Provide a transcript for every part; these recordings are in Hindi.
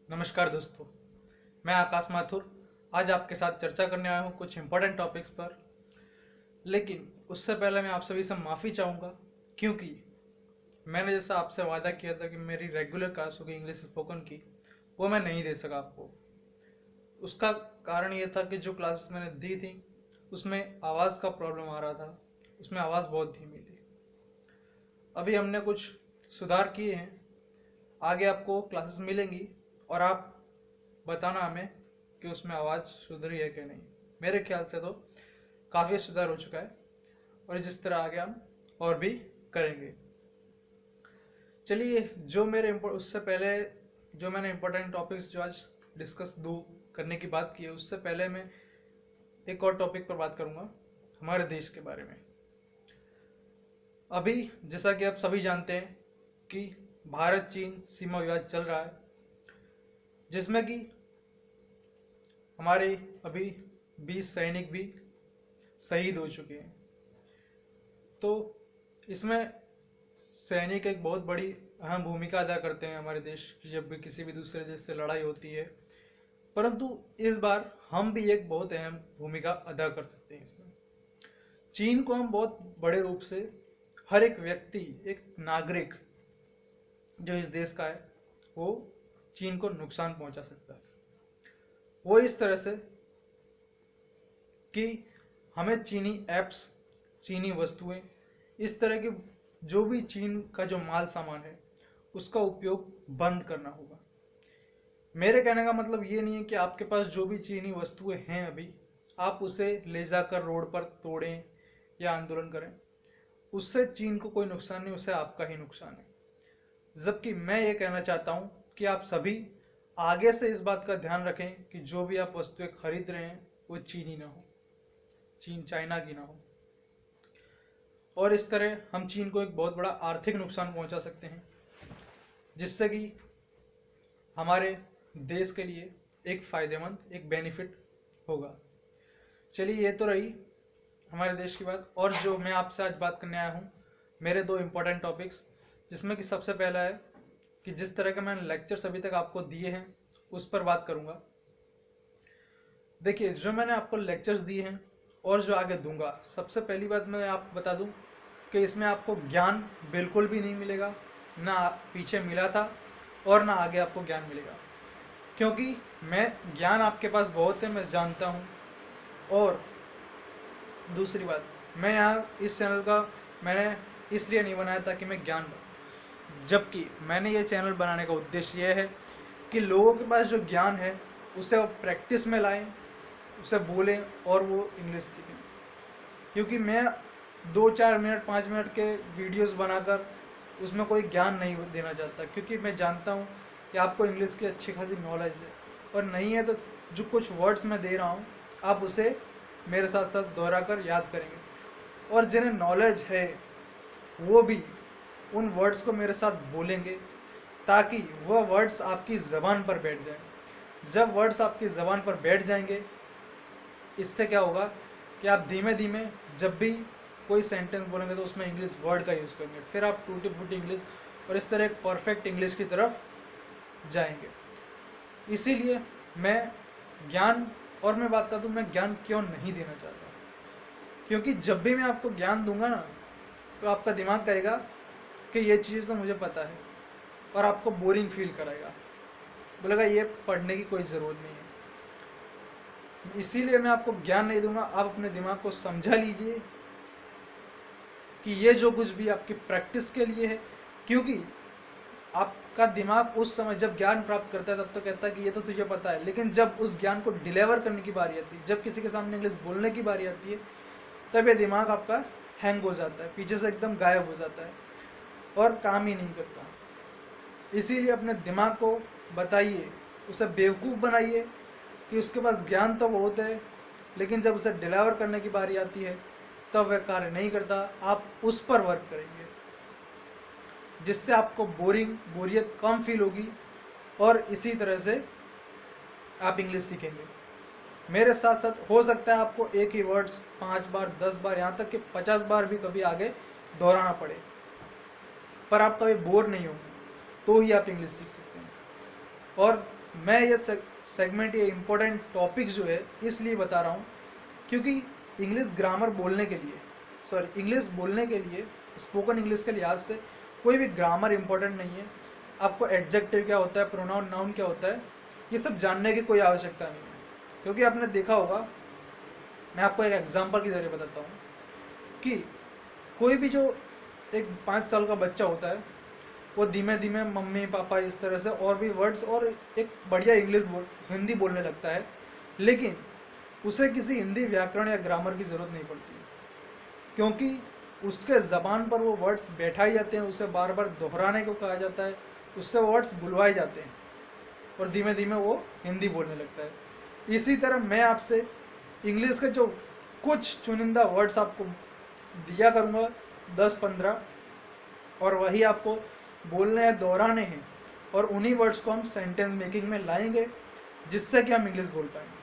नमस्कार दोस्तों, मैं आकाश माथुर आज आपके साथ चर्चा करने आया हूँ कुछ इम्पोर्टेंट टॉपिक्स पर। लेकिन उससे पहले मैं आप सभी से माफ़ी चाहूँगा, क्योंकि मैंने जैसा आपसे वादा किया था कि मेरी रेगुलर क्लास होगी इंग्लिश स्पोकन की, वो मैं नहीं दे सका आपको। उसका कारण ये था कि जो क्लासेस मैंने दी थी उसमें आवाज़ का प्रॉब्लम आ रहा था, उसमें आवाज़ बहुत धीमी थी। अभी हमने कुछ सुधार किए हैं, आगे आपको क्लासेस मिलेंगी और आप बताना हमें कि उसमें आवाज़ सुधरी है कि नहीं। मेरे ख्याल से तो काफ़ी सुधार हो चुका है और जिस तरह आगे हम और भी करेंगे। चलिए, जो मेरे उससे पहले जो मैंने इम्पोर्टेंट टॉपिक्स जो आज डिस्कस करने की बात की है, उससे पहले मैं एक और टॉपिक पर बात करूँगा, हमारे देश के बारे में। अभी जैसा कि आप सभी जानते हैं कि भारत चीन सीमा विवाद चल रहा है, जिसमें कि हमारे अभी 20 सैनिक भी शहीद हो चुके हैं। तो इसमें सैनिक एक बहुत बड़ी अहम भूमिका अदा करते हैं हमारे देश की, जब भी किसी भी दूसरे देश से लड़ाई होती है। परंतु इस बार हम भी एक बहुत अहम भूमिका अदा कर सकते हैं इसमें। चीन को हम बहुत बड़े रूप से, हर एक व्यक्ति, एक नागरिक जो इस देश का है, वो चीन को नुकसान पहुंचा सकता है। वो इस तरह से कि हमें चीनी ऐप्स, चीनी वस्तुएं, इस तरह की जो भी चीन का जो माल सामान है उसका उपयोग बंद करना होगा। मेरे कहने का मतलब ये नहीं है कि आपके पास जो भी चीनी वस्तुएं हैं अभी, आप उसे ले जाकर रोड पर तोड़ें या आंदोलन करें। उससे चीन को कोई नुकसान नहीं, उससे आपका ही नुकसान है। जबकि मैं ये कहना चाहता हूँ कि आप सभी आगे से इस बात का ध्यान रखें कि जो भी आप वस्तुएं खरीद रहे हैं वो चीनी ना हो, चाइना की ना हो। और इस तरह हम चीन को एक बहुत बड़ा आर्थिक नुकसान पहुंचा सकते हैं, जिससे कि हमारे देश के लिए एक फ़ायदेमंद, एक बेनिफिट होगा। चलिए, ये तो रही हमारे देश की बात। और जो मैं आपसे आज बात करने आया हूँ, मेरे दो इम्पोर्टेंट टॉपिक्स, जिसमें कि सबसे पहला है कि जिस तरह के मैंने लेक्चर्स अभी तक आपको दिए हैं उस पर बात करूँगा। देखिए, जो मैंने आपको लेक्चर्स दिए हैं और जो आगे दूंगा, सबसे पहली बात मैं आपको बता दूं कि इसमें आपको ज्ञान बिल्कुल भी नहीं मिलेगा, ना पीछे मिला था और ना आगे आपको ज्ञान मिलेगा, क्योंकि ज्ञान आपके पास बहुत है, मैं जानता हूँ। और दूसरी बात, मैं यहाँ इस चैनल का मैंने इसलिए नहीं बनाया ताकि मैं ज्ञान दूँ, जबकि मैंने ये चैनल बनाने का उद्देश्य ये है कि लोगों के पास जो ज्ञान है उसे वो प्रैक्टिस में लाएं, उसे बोलें और वो इंग्लिश सीखें। क्योंकि मैं 2-4 मिनट 5 मिनट के वीडियोस बनाकर उसमें कोई ज्ञान नहीं देना चाहता, क्योंकि मैं जानता हूँ कि आपको इंग्लिश की अच्छी खासी नॉलेज है, और नहीं है तो जो कुछ वर्ड्स मैं दे रहा हूँ आप उसे मेरे साथ साथ दोहरा कर याद करेंगे, और जिन्हें नॉलेज है वो भी उन वर्ड्स को मेरे साथ बोलेंगे, ताकि वह वर्ड्स आपकी ज़बान पर बैठ जाए। जब वर्ड्स आपकी ज़बान पर बैठ जाएंगे, इससे क्या होगा कि आप धीमे धीमे जब भी कोई सेंटेंस बोलेंगे तो उसमें इंग्लिश वर्ड का यूज़ करेंगे, फिर आप टूटी फूटी इंग्लिश और इस तरह एक परफेक्ट इंग्लिश की तरफ जाएंगे। इसीलिए मैं ज्ञान, और मैं बात करता हूँ मैं ज्ञान क्यों नहीं देना चाहता, क्योंकि जब भी मैं आपको ज्ञान दूंगा ना, तो आपका दिमाग कहेगा कि ये चीज़ तो मुझे पता है, और आपको बोरिंग फील कराएगा, बोलेगा ये पढ़ने की कोई ज़रूरत नहीं है। इसीलिए मैं आपको ज्ञान नहीं दूंगा, आप अपने दिमाग को समझा लीजिए कि ये जो कुछ भी आपकी प्रैक्टिस के लिए है। क्योंकि आपका दिमाग उस समय जब ज्ञान प्राप्त करता है तब तो कहता है कि ये तो तुझे पता है, लेकिन जब उस ज्ञान को डिलीवर करने की बारी आती है, जब किसी के सामने इंग्लिश बोलने की बारी आती है, तब ये दिमाग आपका हैंग हो जाता है, पीछे से एकदम गायब हो जाता है और काम ही नहीं करता। इसीलिए अपने दिमाग को बताइए, उसे बेवकूफ़ बनाइए कि उसके पास ज्ञान तो बहुत है, लेकिन जब उसे डिलीवर करने की बारी आती है तब वह कार्य नहीं करता। आप उस पर वर्क करेंगे, जिससे आपको बोरियत कम फील होगी, और इसी तरह से आप इंग्लिश सीखेंगे। मेरे साथ साथ हो सकता है आपको एक ही वर्ड्स 5 बार 10 बार यहाँ तक कि 50 बार भी कभी आगे दोहराना पड़े, पर आप कभी बोर नहीं होंगे, तो ही आप इंग्लिश सीख सकते हैं। और मैं ये सेगमेंट, ये इम्पोर्टेंट टॉपिक जो है इसलिए बता रहा हूँ क्योंकि इंग्लिश ग्रामर बोलने के लिए, सॉरी इंग्लिश बोलने के लिए, स्पोकन इंग्लिश के लिहाज से कोई भी ग्रामर इम्पोर्टेंट नहीं है। आपको एडजेक्टिव क्या होता है, प्रोनाउन, नाउन क्या होता है, ये सब जानने की कोई आवश्यकता नहीं है। क्योंकि आपने देखा होगा, मैं आपको एक एग्जांपल के जरिए बताता हूँ कि कोई भी जो एक 5 साल का बच्चा होता है वो धीमे धीमे मम्मी पापा इस तरह से और भी वर्ड्स और एक बढ़िया हिंदी बोलने लगता है, लेकिन उसे किसी हिंदी व्याकरण या ग्रामर की ज़रूरत नहीं पड़ती, क्योंकि उसके ज़बान पर वो वर्ड्स बैठाए जाते हैं, उसे बार बार दोहराने को कहा जाता है, उससे वर्ड्स बुलवाए जाते हैं और धीमे धीमे वो हिंदी बोलने लगता है। इसी तरह मैं आपसे इंग्लिश के जो कुछ चुनिंदा वर्ड्स आपको दिया करूँगा 10-15, और वही आपको बोलने हैं, दोहराने हैं, और उन्हीं वर्ड्स को हम सेंटेंस मेकिंग में लाएंगे जिससे कि हम इंग्लिश बोल पाएंगे।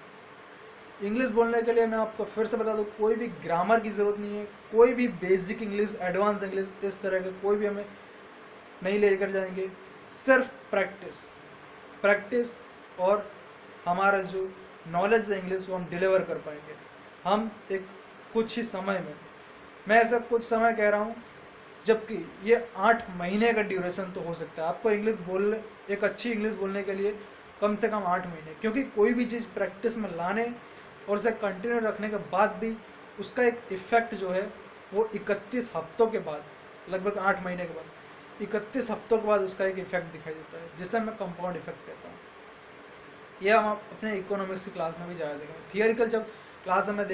इंग्लिश बोलने के लिए मैं आपको फिर से बता दूं, कोई भी ग्रामर की ज़रूरत नहीं है, कोई भी बेसिक इंग्लिश, एडवांस इंग्लिश इस तरह के कोई भी हमें नहीं लेकर जाएंगे। सिर्फ प्रैक्टिस और हमारा जो नॉलेज है इंग्लिश वो हम डिलीवर कर पाएंगे हम एक कुछ ही समय में। मैं ऐसा कुछ समय कह रहा हूँ जबकि ये 8 महीने का ड्यूरेशन तो हो सकता है आपको इंग्लिश बोलने, एक अच्छी इंग्लिश बोलने के लिए कम से कम 8 महीने, क्योंकि कोई भी चीज़ प्रैक्टिस में लाने और उसे कंटिन्यू रखने के बाद भी उसका एक इफ़ेक्ट जो है वो 31 हफ्तों के बाद, लगभग 8 महीने के बाद 31 हफ्तों के बाद उसका एक इफ़ेक्ट दिखाई देता है, जिसे मैं कंपाउंड इफेक्ट कहता हूँ। यह हम अपने इकोनॉमिक्स की क्लास में भी ज़्यादा देखेंगे। थियोरिकल जब क्लास में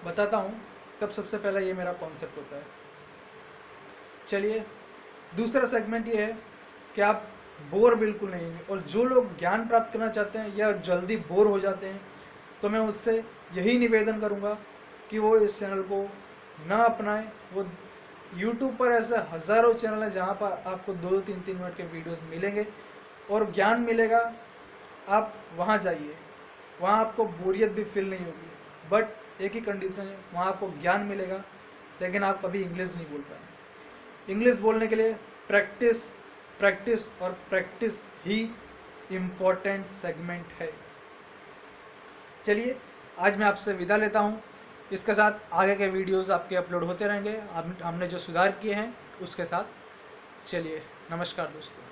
बताता हूँ तब सबसे पहला ये मेरा कॉन्सेप्ट होता है। चलिए, दूसरा सेगमेंट ये है कि आप बोर बिल्कुल नहीं होंगे, और जो लोग ज्ञान प्राप्त करना चाहते हैं या जल्दी बोर हो जाते हैं तो मैं उससे यही निवेदन करूंगा कि वो इस चैनल को ना अपनाएं। वो YouTube पर ऐसे हज़ारों चैनल हैं जहाँ पर आपको 2-3 मिनट के वीडियोस मिलेंगे और ज्ञान मिलेगा। आप वहाँ जाइए, वहाँ आपको बोरियत भी फील नहीं होगी, बट एक ही कंडीशन है, वहाँ आपको ज्ञान मिलेगा लेकिन आप कभी इंग्लिश नहीं बोल पाएंगे। इंग्लिश बोलने के लिए प्रैक्टिस और प्रैक्टिस ही इम्पोर्टेंट सेगमेंट है। चलिए, आज मैं आपसे विदा लेता हूँ। इसके साथ आगे के वीडियोस आपके अपलोड होते रहेंगे, हमने जो सुधार किए हैं उसके साथ। चलिए, नमस्कार दोस्तों।